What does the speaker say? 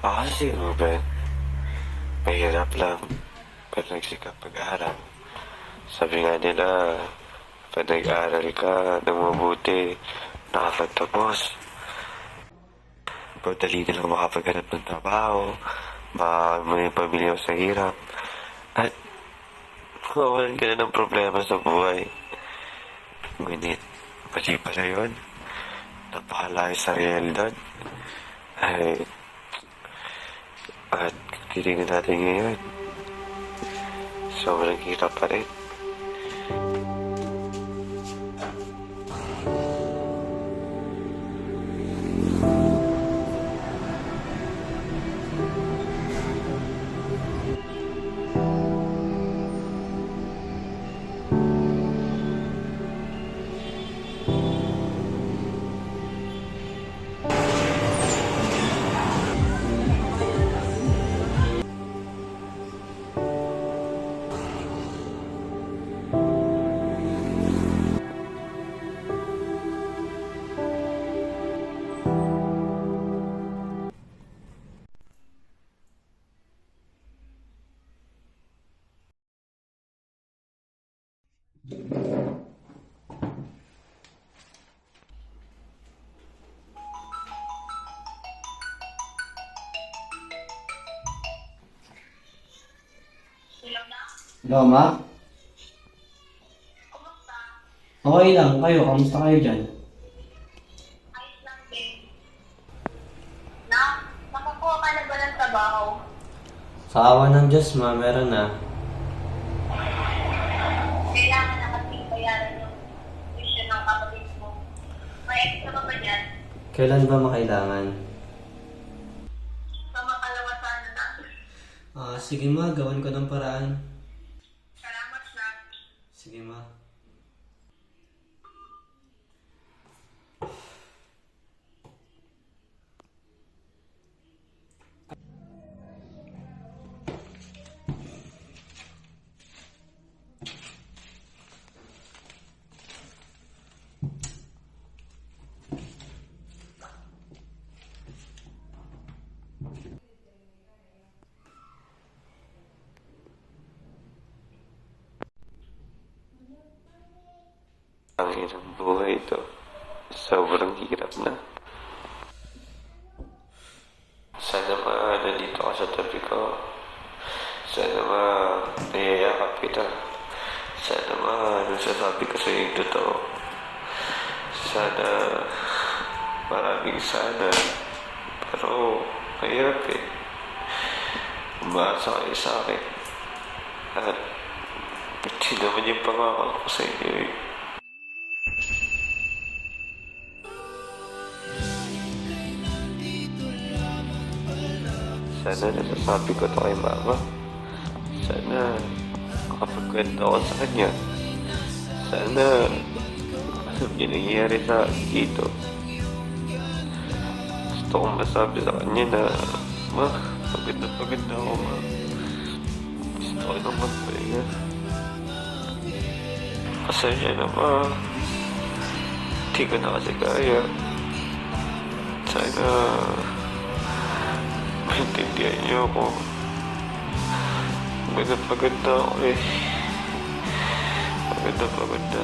Kasi Ruben, mahirap lang pag nagsikap pag-aaral. Sabi nga nila, pag nag-aaral ka ng mabuti, nakapagtapos, madali na lang makapaghanap ng trabaho, may pamilya mo sa hirap, at mawalan ka na ng problema sa buhay. Ngunit, mali pala yun. Napakalayo sa realidad. At titingnan natin ngayon, sobrang hirap pa rin. Hello, Ma? Okay lang. Kayo, kamusta kayo dyan? Ayos lang din. Nakakuha ka na ba ng trabaho? Sa awa ng Diyos, Ma, meron na. Kailangan na kasing bayaran yung tuition ng kapatid mo. May extra pa ba dyan? Kailan ba makailangan? Sa makalawasan na. Sige, Ma. Gawan ko ng paraan. Salamat na. Sige, Ma. Ang hirap buhay ito. Sobrang hirap na. Sana nandito ka sa tabi ko. Sana nayayakap kita. Sana nasasabi ko sa iyo yung totoo. Sana, maraming sana. Pero, mahirap eh. Umaasa kayo sa akin. At, hindi naman yung pangako ko sa inyo eh. Sana nasasabi ko to kay Mama. Sana makapagkwento ako sa kanya. Sana alam niya nangyayari sa akin dito. Gusto kong masabi sa kanya na, Ma, pagod na ako, Ma. Gusto ko nang magpahinga. Pasensya na, Ma. Hindi ko na kasi kaya. Sana maintindihan niyo ako. Pagod na ako eh. Pagod na.